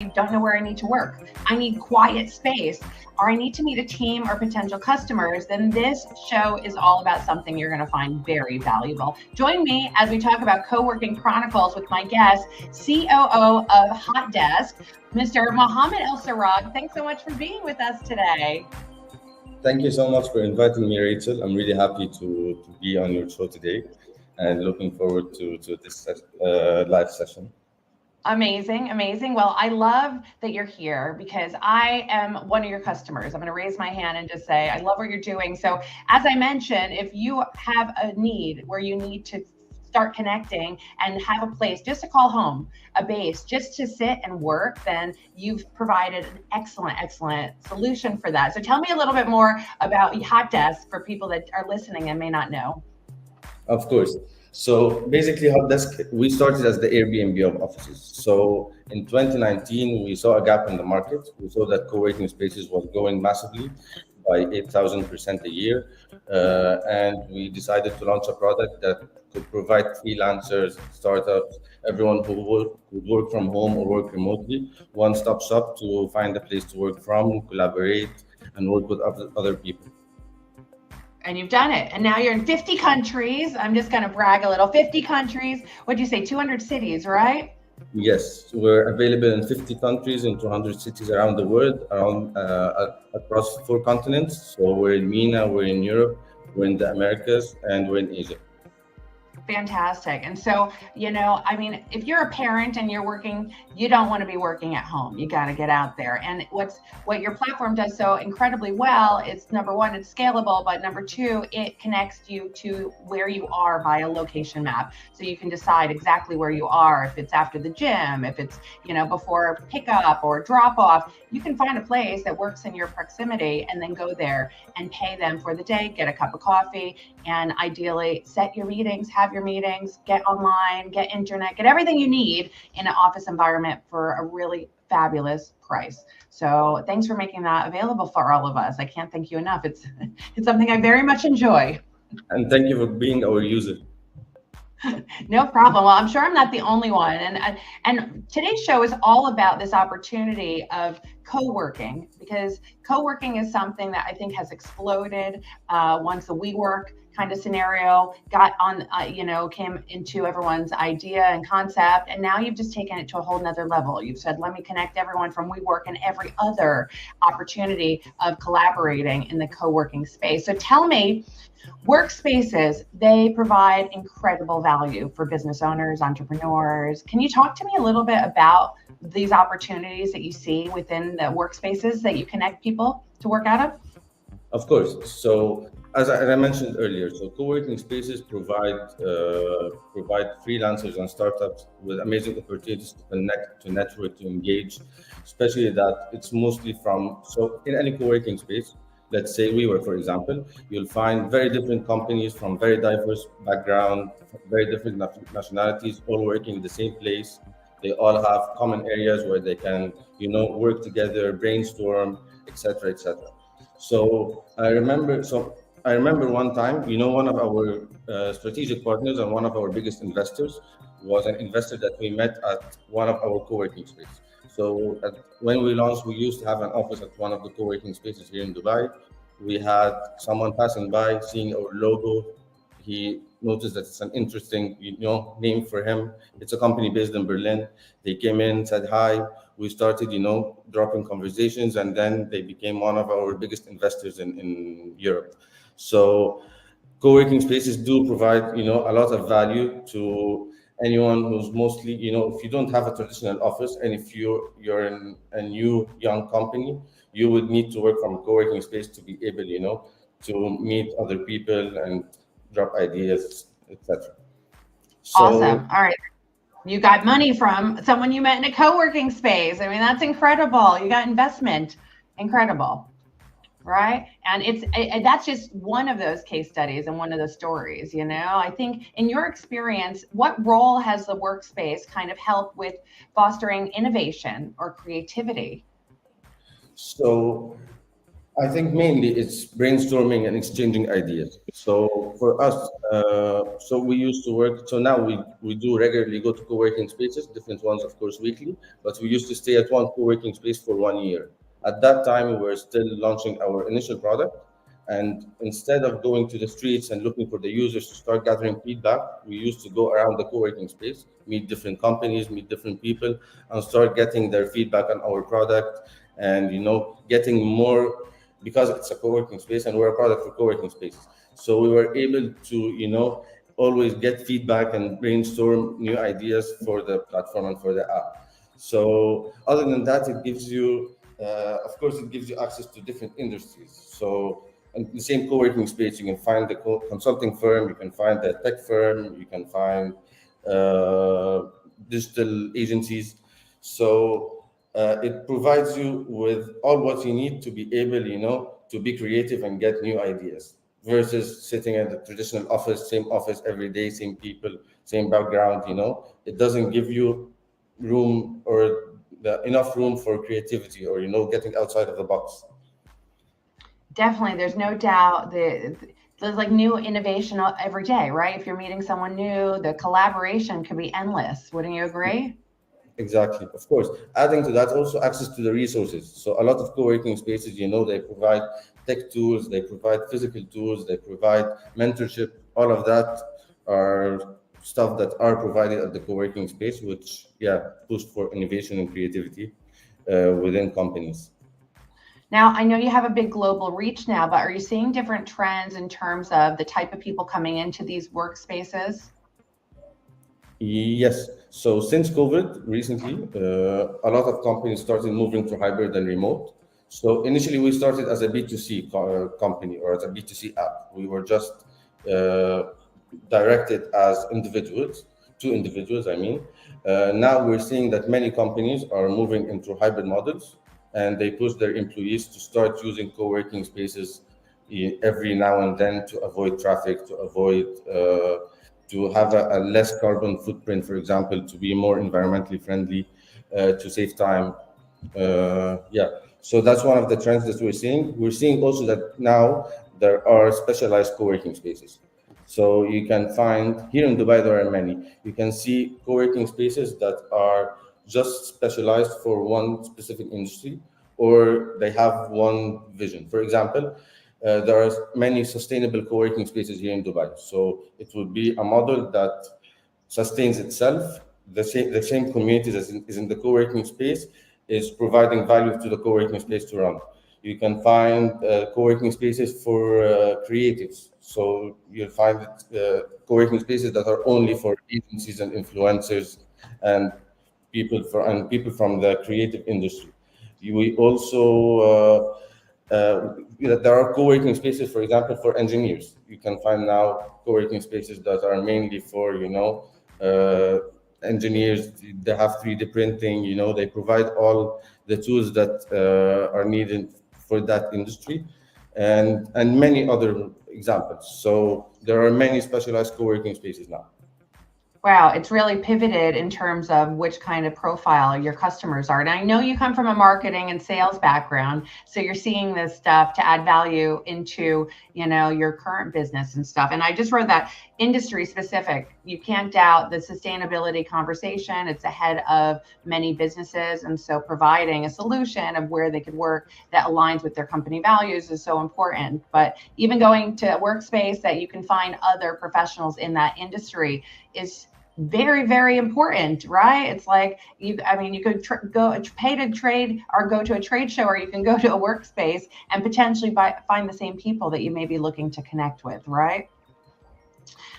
don't know where I need to work. I need quiet space, or I need to meet a team or potential customers, then this show is all about something you're going to find very valuable. Join me as we talk about Co-working Chronicles with my guest, COO of Hotdesk, Mr. Mohamed El Sarrag. Thanks so much for being with us today. Thank you so much for inviting me, Rachel. I'm really happy to be on your show today and looking forward to this live session. Amazing, amazing. Well, I love that you're here because I am one of your customers. I'm going to raise my hand and just say, I love what you're doing. So as I mentioned, if you have a need where you need to start connecting and have a place just to call home, a base, just to sit and work, then you've provided an excellent solution for that. So tell me a little bit more about Hotdesk for people that are listening and may not know. Of course. So basically, Hotdesk, we started as the Airbnb of offices. So in 2019, we saw a gap in the market. We saw that co-working spaces was growing massively by 8,000% a year. And we decided to launch a product that could provide freelancers, startups, everyone who would work from home or work remotely, one-stop shop to find a place to work from, collaborate, and work with other people. And you've done it. And now you're in 50 countries. I'm just going to brag a little. 50 countries. What'd you say? 200 cities, right? Yes, we're available in 50 countries in 200 cities around the world, across 4 continents. So we're in MENA, we're in Europe, we're in the Americas, and we're in Asia. Fantastic. And so, I mean, if you're a parent and you're working, you don't want to be working at home. You got to get out there. And what your platform does so incredibly well is, number one, it's scalable, but number two, it connects you to where you are by a location map. So you can decide exactly where you are. If it's after the gym, if it's, before pickup or drop off, you can find a place that works in your proximity and then go there and pay them for the day, get a cup of coffee, and ideally set your meetings, have your meetings, get online, get internet, get everything you need in an office environment for a really fabulous price. So thanks for making that available for all of us. I can't thank you enough. It's something I very much enjoy. And thank you for being our user. No problem. Well, I'm sure I'm not the only one. And today's show is all about this opportunity of co-working, because co-working is something that I think has exploded once the WeWork kind of scenario got on, came into everyone's idea and concept. And now you've just taken it to a whole nother level. You've said, let me connect everyone from WeWork and every other opportunity of collaborating in the co-working space. So tell me, workspaces, they provide incredible value for business owners, entrepreneurs. Can you talk to me a little bit about these opportunities that you see within the workspaces that you connect people to work out of? Of course. So as I mentioned earlier, so co-working spaces provide freelancers and startups with amazing opportunities to connect, to network, to engage, especially that it's mostly so in any co-working space, let's say WeWork, for example, you'll find very different companies from very diverse background, very different nationalities, all working in the same place. They all have common areas where they can, work together, brainstorm, etc., etc. So I remember one time, one of our strategic partners and one of our biggest investors was an investor that we met at one of our co-working spaces. So when we launched, we used to have an office at one of the co-working spaces here in Dubai. We had someone passing by, seeing our logo. He noticed that it's an interesting, name for him. It's a company based in Berlin. They came in, said hi. We started, dropping conversations, and then they became one of our biggest investors in Europe. So co-working spaces do provide, a lot of value to anyone who's mostly, if you don't have a traditional office, and if you're in a new young company, you would need to work from a co-working space to be able, to meet other people and drop ideas, etc. So, awesome. All right. You got money from someone you met in a co-working space. I mean, that's incredible. You got investment. Incredible. Right. And that's just one of those case studies and one of the stories, I think in your experience, what role has the workspace kind of helped with fostering innovation or creativity? So I think mainly it's brainstorming and exchanging ideas. So for us, so we used to work. So now we do regularly go to co-working spaces, different ones, of course, weekly. But we used to stay at one co-working space for 1 year. At that time, we were still launching our initial product, and instead of going to the streets and looking for the users to start gathering feedback, we used to go around the co-working space, meet different companies, meet different people, and start getting their feedback on our product, and getting more, because it's a co-working space and we're a product for co-working spaces. So we were able to, always get feedback and brainstorm new ideas for the platform and for the app. So other than that, it gives you, of course, it gives you access to different industries. So in the same co-working space, you can find the consulting firm, you can find the tech firm, you can find digital agencies. So it provides you with all what you need to be able, to be creative and get new ideas, versus sitting at the traditional office every day, same people, same background. It doesn't give you room, or enough room for creativity, or getting outside of the box. Definitely, there's no doubt that there's like new innovation every day, right? If you're meeting someone new, the collaboration can be endless. Wouldn't you agree? Exactly, of course. Adding to that, also access to the resources. So a lot of co-working spaces, they provide tech tools, they provide physical tools, they provide mentorship. All of that are stuff that are provided at the co-working space, which, push for innovation and creativity within companies. Now, I know you have a big global reach now, but are you seeing different trends in terms of the type of people coming into these workspaces? Yes. So since COVID recently, a lot of companies started moving to hybrid and remote. So initially, we started as a B2C company, or as a B2C app. We were just uh, directed as individuals, to individuals, I mean. Now we're seeing that many companies are moving into hybrid models, and they push their employees to start using co-working spaces every now and then, to avoid traffic, to avoid to have a less carbon footprint, for example, to be more environmentally friendly, to save time. So that's one of the trends that we're seeing. We're seeing also that now there are specialized co-working spaces. So you can find here in Dubai, there are many. You can see co-working spaces that are just specialized for one specific industry, or they have one vision. For example, there are many sustainable co-working spaces here in Dubai. So it would be a model that sustains itself. The same community that is in the co-working space is providing value to the co-working space to run. You can find co-working spaces for creatives. So you'll find co-working spaces that are only for agencies and influencers, and people from the creative industry. We also there are co-working spaces, for example, for engineers. You can find now co-working spaces that are mainly for engineers. They have 3D printing. They provide all the tools that are needed for that industry, and many other examples. So there are many specialized co-working spaces now. Wow, it's really pivoted in terms of which kind of profile your customers are. And I know you come from a marketing and sales background, so you're seeing this stuff to add value into, your current business and stuff. And I just wrote that industry specific. You can't doubt the sustainability conversation. It's ahead of many businesses. And so providing a solution of where they could work that aligns with their company values is so important. But even going to a workspace that you can find other professionals in that industry is very, very important, right? It's like you could go pay to trade or go to a trade show, or you can go to a workspace and potentially find the same people that you may be looking to connect with, right?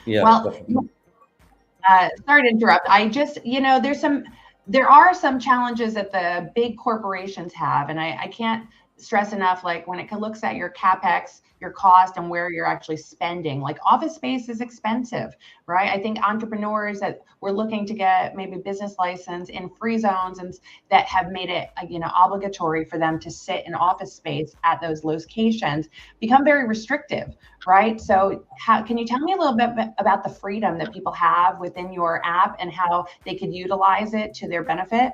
Yeah, Well, definitely. sorry to interrupt. There are some challenges that the big corporations have, and I can't stress enough, like when it looks at your capex, your cost, and where you're actually spending. Like office space is expensive, right? I think entrepreneurs that were looking to get maybe business license in free zones and that have made it obligatory for them to sit in office space at those locations become very restrictive, right? So can you tell me a little bit about the freedom that people have within your app and how they could utilize it to their benefit?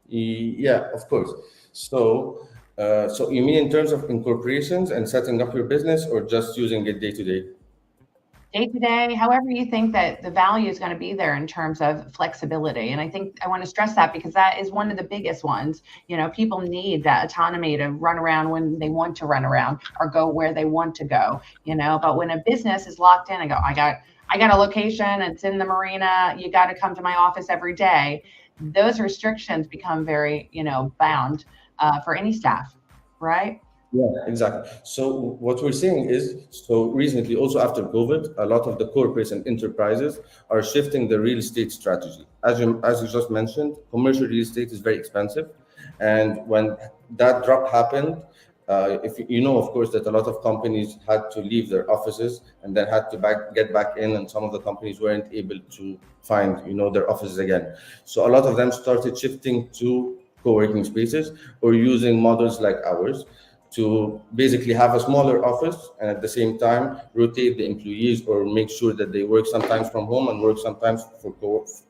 Yeah, of course. So So you mean in terms of incorporations and setting up your business, or just using it day to day? Day to day, however you think that the value is going to be there in terms of flexibility. And I think I want to stress that because that is one of the biggest ones. People need that autonomy to run around when they want to run around or go where they want to go, but when a business is locked in and go, I got a location, it's in the marina, you got to come to my office every day. Those restrictions become very, bound for any staff, right? Yeah, exactly. So what we're seeing is, so recently, also after COVID, a lot of the corporates and enterprises are shifting the real estate strategy. As you just mentioned, commercial real estate is very expensive, and when that drop happened, if you know, of course, that a lot of companies had to leave their offices and then had to get back in, and some of the companies weren't able to find, their offices again. So a lot of them started shifting to co-working spaces or using models like ours to basically have a smaller office and at the same time rotate the employees or make sure that they work sometimes from home and work sometimes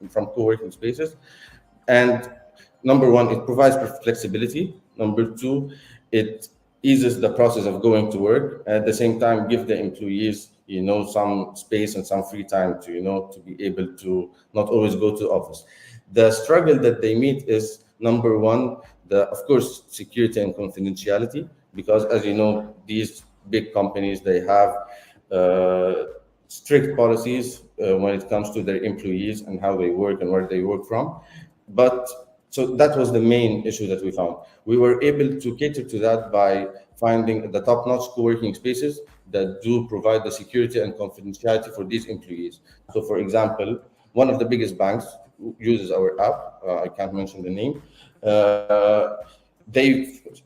from co-working spaces. And number one, it provides flexibility. Number two, it eases the process of going to work. At the same time, give the employees, some space and some free time to, to be able to not always go to office. The struggle that they meet is number one, of course, security and confidentiality, because as you know, these big companies, they have strict policies when it comes to their employees and how they work and where they work from. But so that was the main issue that we found. We were able to cater to that by finding the top-notch co-working spaces that do provide the security and confidentiality for these employees. So, for example, one of the biggest banks uses our app. I can't mention the name.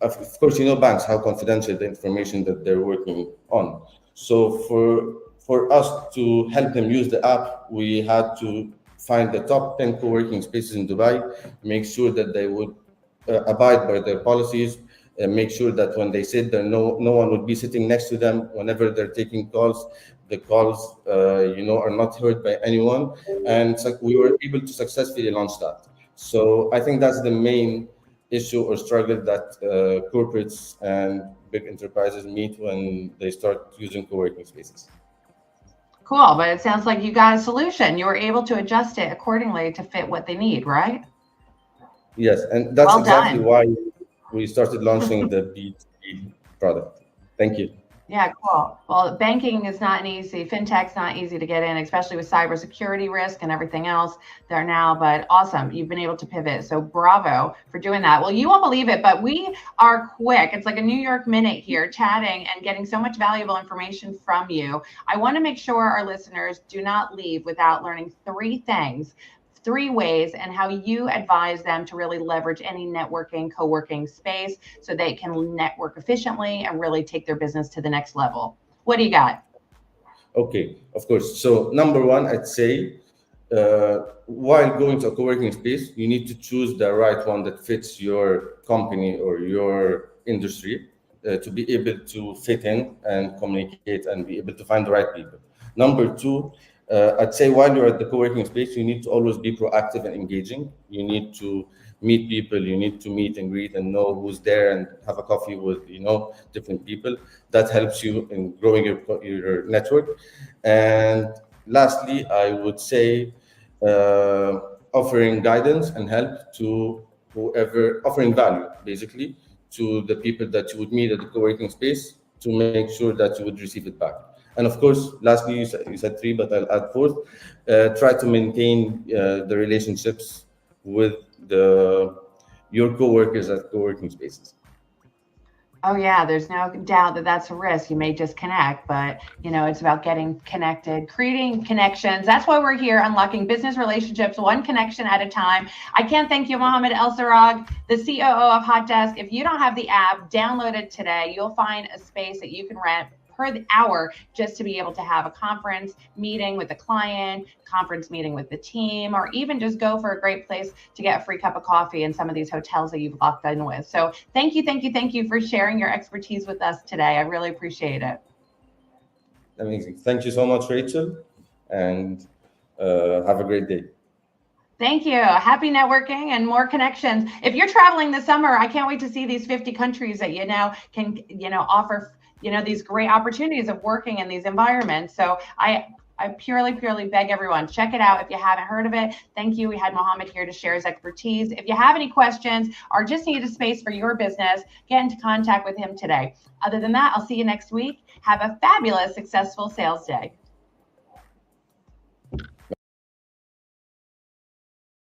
Of course, banks, how confidential the information that they're working on. So for us to help them use the app, we had to find the top 10 co-working spaces in Dubai, make sure that they would abide by their policies, and make sure that when they sit there, no one would be sitting next to them whenever they're taking calls. The calls, are not heard by anyone. And so we were able to successfully launch that. So I think that's the main issue or struggle that corporates and big enterprises meet when they start using co-working spaces. Cool, but it sounds like you got a solution. You were able to adjust it accordingly to fit what they need, right? Yes, and that's Well exactly done. why we started launching the B2B product. Thank you. Yeah, cool. Well, banking is not easy. Fintech's not easy to get in, especially with cybersecurity risk and everything else there now. But awesome, you've been able to pivot. So bravo for doing that. Well, you won't believe it, but we are quick. It's like a New York minute here, chatting and getting so much valuable information from you. I want to make sure our listeners do not leave without learning three ways and how you advise them to really leverage any networking, co-working space so they can network efficiently and really take their business to the next level. What do you got? Okay, of course. So number one, I'd say while going to a co-working space, you need to choose the right one that fits your company or your industry to be able to fit in and communicate and be able to find the right people. Number two, I'd say while you're at the co-working space, you need to always be proactive and engaging. You need to meet people, you need to meet and greet and know who's there and have a coffee with, different people. That helps you in growing your network. And lastly, I would say offering guidance and help to whoever, offering value basically to the people that you would meet at the co-working space to make sure that you would receive it back. And of course, lastly, you said three, but I'll add fourth. Try to maintain the relationships with your coworkers at co-working spaces. Oh yeah, there's no doubt that that's a risk. You may disconnect, but it's about getting connected, creating connections. That's why we're here, unlocking business relationships, one connection at a time. I can't thank you, Mohamed El Sarrag, the COO of Hotdesk. If you don't have the app, download it today. You'll find a space that you can rent per the hour just to be able to have a conference meeting with the client, conference meeting with the team, or even just go for a great place to get a free cup of coffee in some of these hotels that you've locked in with. So thank you for sharing your expertise with us today. I really appreciate it. Amazing. Thank you so much, Rachel, and have a great day. Thank you. Happy networking and more connections. If you're traveling this summer, I can't wait to see these 50 countries that can offer these great opportunities of working in these environments. So I purely beg everyone, check it out if you haven't heard of it. Thank you. We had Mohamed here to share his expertise. If you have any questions or just need a space for your business, get into contact with him today. Other than that, I'll see you next week. Have a fabulous, successful sales day.